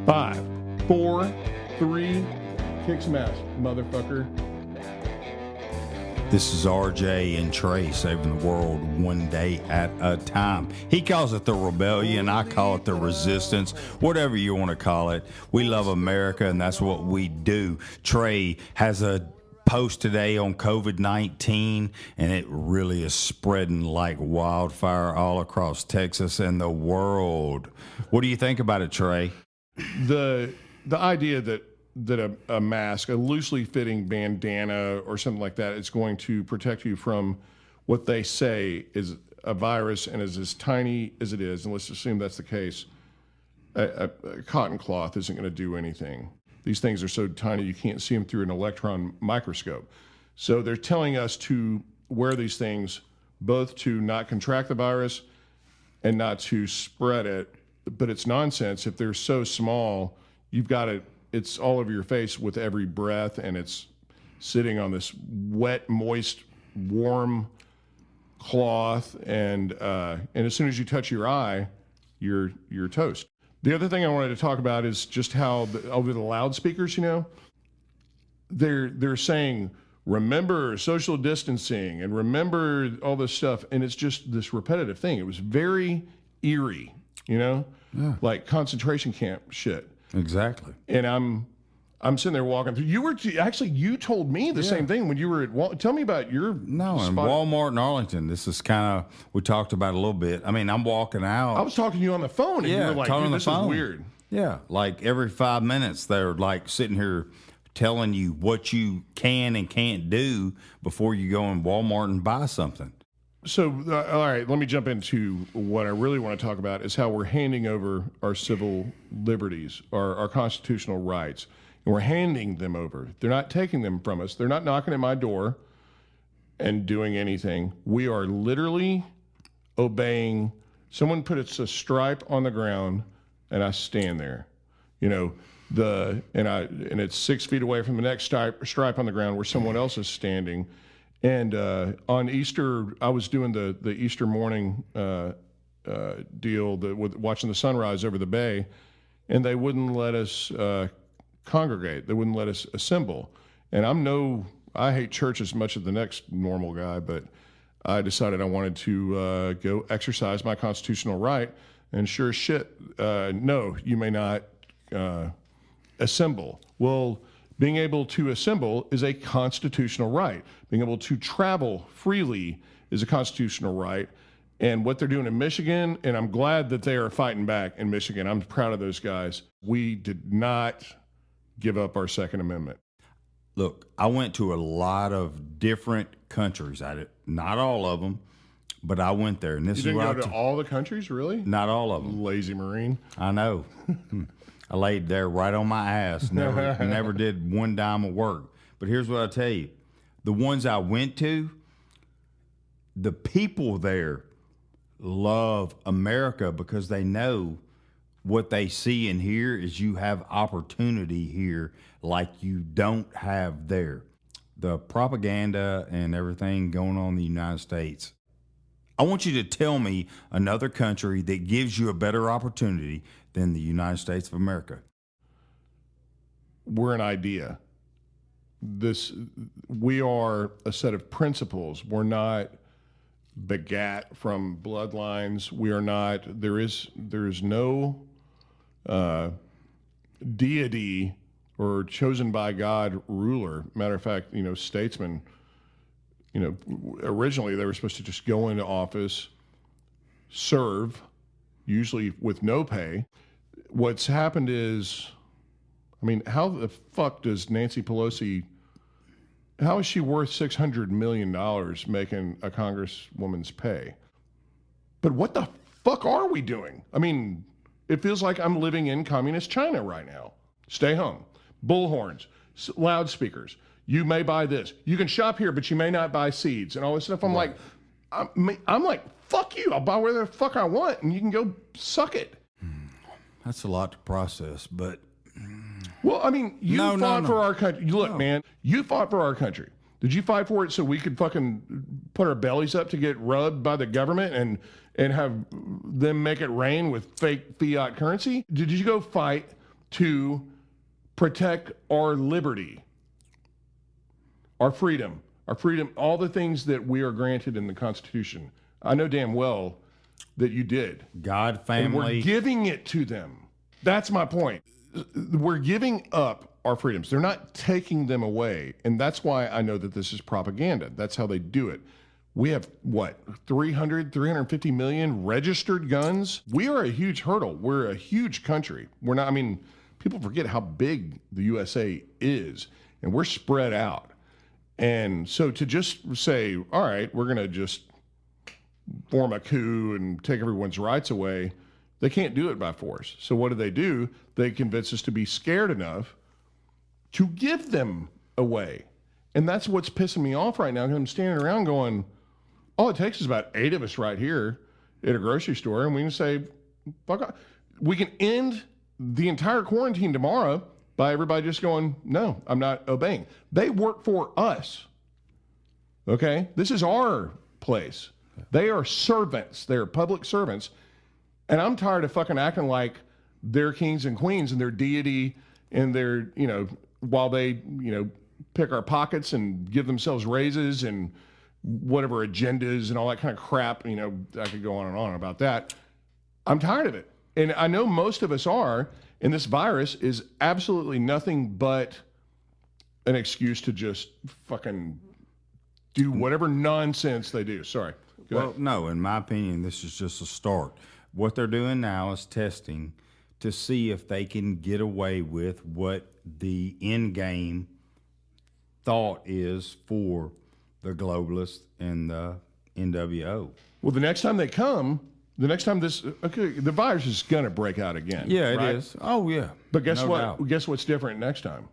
5, 4, 3, kick some ass, motherfucker. This is RJ and Trey saving the world one day at a time. He calls it the rebellion. I call it the resistance. Whatever you want to call it. We love America, and that's what we do. Trey has a post today on COVID-19, and it really is spreading like wildfire all across Texas and the world. What do you think about it, Trey? The idea that a mask, a loosely fitting bandana or something like that is going to protect you from what they say is a virus and is as tiny as it is, and let's assume that's the case, a cotton cloth isn't going to do anything. These things are so tiny you can't see them through an electron microscope. So they're telling us to wear these things both to not contract the virus and not to spread it, but it's nonsense. If they're so small, you've got it. It's all over your face with every breath, and it's sitting on this wet, moist, warm cloth, and as soon as you touch your eye, you're toast. The other thing I wanted to talk about is just how over the loudspeakers, they're saying, remember social distancing and remember all this stuff, and it's just this repetitive thing. It was very eerie, like concentration camp shit. Exactly. And I'm sitting there walking through. You told me the same thing when you were at tell me about your in Walmart in Arlington. This is kind of, we talked about it a little bit. I mean, I'm walking out. I was talking to you on the phone, and you were like, dude, this is weird. Yeah, like every 5 minutes, they're like sitting here telling you what you can and can't do before you go in Walmart and buy something. So, all right, let me jump into what I really want to talk about is how we're handing over our civil liberties, our constitutional rights, and we're handing them over. They're not taking them from us. They're not knocking at my door and doing anything. We are literally obeying. Someone puts a stripe on the ground, and I stand there. And it's 6 feet away from the next stripe on the ground where someone else is standing. And on Easter, I was doing the Easter morning deal with watching the sunrise over the bay, and they wouldn't let us congregate. They wouldn't let us assemble. And I hate church as much as the next normal guy, but I decided I wanted to go exercise my constitutional right. And sure as shit, no, you may not assemble. Well, being able to assemble is a constitutional right. Being able to travel freely is a constitutional right. And what they're doing in Michigan, and I'm glad that they are fighting back in Michigan. I'm proud of those guys. We did not give up our Second Amendment. Look, I went to a lot of different countries. Not all of them, but I went there. And this You didn't is go to all the countries, really? Not all of them. Lazy Marine. I know. I laid there right on my ass. Never did one dime of work. But here's what I'll tell you. The ones I went to, the people there love America because they know what they see and hear is you have opportunity here like you don't have there. The propaganda and everything going on in the United States. I want you to tell me another country that gives you a better opportunity than the United States of America. We're an idea. We are a set of principles. We're not begat from bloodlines. We are not. There is no deity or chosen by God ruler. Matter of fact, statesmen. Originally they were supposed to just go into office, serve, usually with no pay. What's happened is, how the fuck does Nancy Pelosi, how is she worth $600 million making a congresswoman's pay? But what the fuck are we doing? It feels like I'm living in communist China right now. Stay home. Bullhorns, loudspeakers. You may buy this. You can shop here, but you may not buy seeds and all this stuff. I'm like, fuck you. I'll buy whatever the fuck I want, and you can go suck it. That's a lot to process, but... Well, you fought for our country. Look, man, you fought for our country. Did you fight for it so we could fucking put our bellies up to get rubbed by the government and have them make it rain with fake fiat currency? Did you go fight to protect our liberty, our freedom, all the things that we are granted in the Constitution. I know damn well that you did. God, And family. we're giving it to them. That's my point. We're giving up our freedoms. They're not taking them away. And that's why I know that this is propaganda. That's how they do it. We have, what, 350 million registered guns? We are a huge hurdle. We're a huge country. We're not, I mean, people forget how big the USA is, and we're spread out. And so to just say, all right, we're going to just form a coup and take everyone's rights away, they can't do it by force. So what do? They convince us to be scared enough to give them away. And that's what's pissing me off right now, because I'm standing around going, all it takes is about 8 of us right here at a grocery store, and we can say, fuck off. We can end the entire quarantine tomorrow by everybody just going, no, I'm not obeying. They work for us. Okay? This is our place. They are servants. They are public servants. And I'm tired of fucking acting like they're kings and queens and they're deity and they're, while they, pick our pockets and give themselves raises and whatever agendas and all that kind of crap, I could go on and on about that. I'm tired of it. And I know most of us are, and this virus is absolutely nothing but an excuse to just fucking do whatever nonsense they do. Sorry. Go ahead. No, in my opinion, this is just a start. What they're doing now is testing to see if they can get away with what the end game thought is for the globalists and the NWO. Well, the next time they come, the virus is going to break out again. Yeah, right? it is. Oh, yeah. But guess No what? doubt. Guess what's different next time?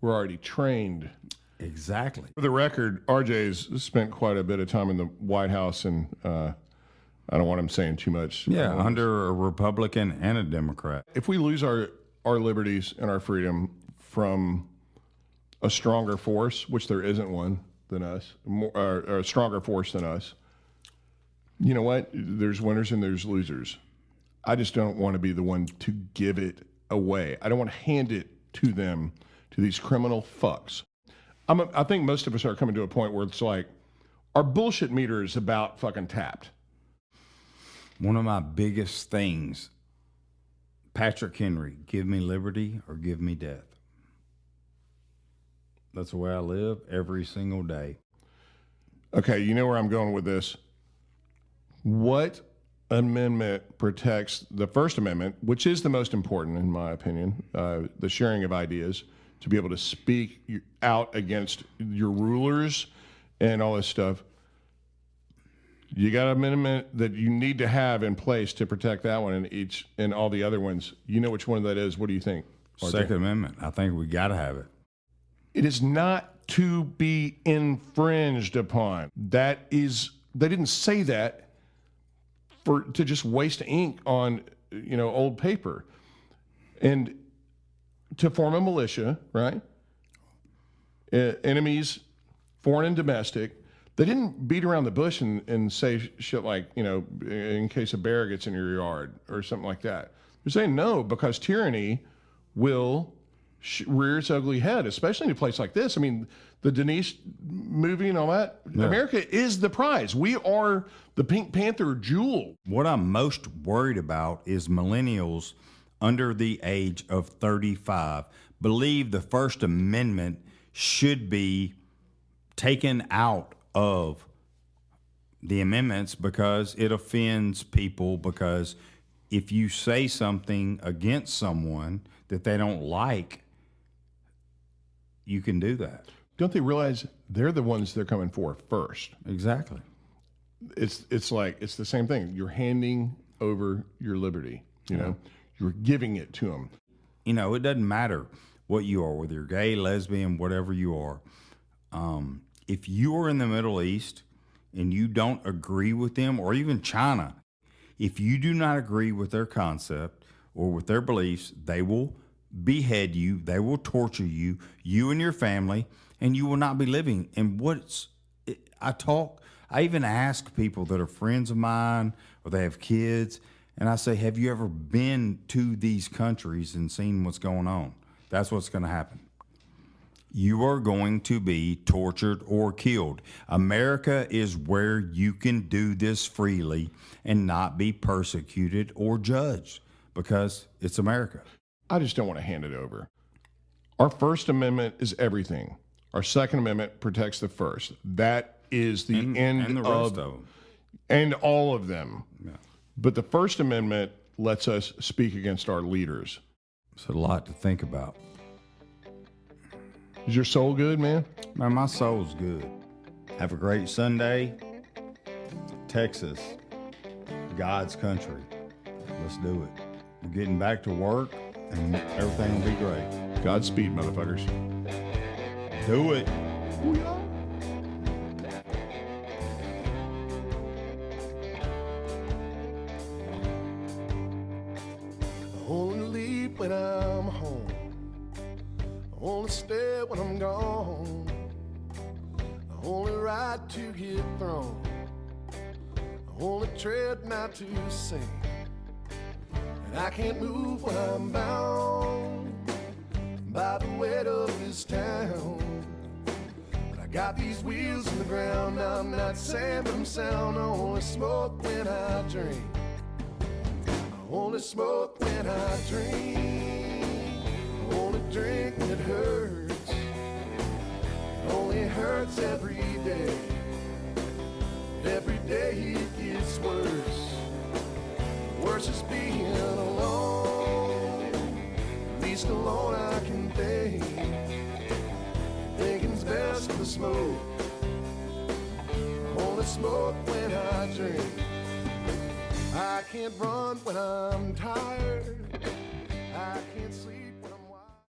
We're already trained. Exactly. For the record, RJ's spent quite a bit of time in the White House, and I don't want him saying too much. Yeah, under a Republican and a Democrat. If we lose our liberties and our freedom from a stronger force, which there isn't one than us, or a stronger force than us, you know what? There's winners and there's losers. I just don't want to be the one to give it away. I don't want to hand it to them, to these criminal fucks. I think most of us are coming to a point where it's like, our bullshit meter is about fucking tapped. One of my biggest things, Patrick Henry, give me liberty or give me death. That's the way I live every single day. Okay, you know where I'm going with this. What amendment protects the First Amendment, which is the most important in my opinion, the sharing of ideas, to be able to speak out against your rulers and all this stuff. You got an amendment that you need to have in place to protect that one and all the other ones. You know which one that is. What do you think, RJ? Second Amendment. I think we got to have it. It is not to be infringed upon. They didn't say that to just waste ink on, old paper. And to form a militia, right? Enemies, foreign and domestic. They didn't beat around the bush and say shit like, in case a bear gets in your yard or something like that. They're saying no, because tyranny will rear its ugly head, especially in a place like this. I mean, the Denise movie and all that. Yeah. America is the prize. We are the Pink Panther jewel. What I'm most worried about is millennials under the age of 35 believe the First Amendment should be taken out of the amendments because it offends people, because if you say something against someone that they don't like, you can do that. Don't they realize they're the ones they're coming for first? Exactly. It's like, it's the same thing. You're handing over your liberty, know? You're giving it to them. It doesn't matter what you are, whether you're gay, lesbian, whatever you are. If you are in the Middle East and you don't agree with them, or even China, if you do not agree with their concept or with their beliefs, they will behead you, they will torture you, you and your family, and you will not be living. And I even ask people that are friends of mine or they have kids, And I say, have you ever been to these countries and seen what's going on? That's what's going to happen. You are going to be tortured or killed. America is where you can do this freely and not be persecuted or judged because it's America. I just don't want to hand it over. Our First Amendment is everything. Our Second Amendment protects the First. That is the end and the rest of them. And all of them. Yeah. But the First Amendment lets us speak against our leaders. It's a lot to think about. Is your soul good, man? Man, my soul's good. Have a great Sunday. Texas, God's country. Let's do it. We're getting back to work and everything will be great. Godspeed, motherfuckers. Do it. I only leave when I'm home. I only stay when I'm gone. I only ride to get thrown. I only tread not to sing. And I can't move when I'm bound by the weight of this town. But I got these wheels in the ground. I'm not saying but I'm sound. I only smoke when I drink. I only smoke when I drink. I only drink when it hurts. It only hurts every day. Every day it gets worse. Worse is being alone. At least alone I can think. Thinking's best for the smoke. I only smoke when I drink. I can't run when I'm tired. I can't sleep.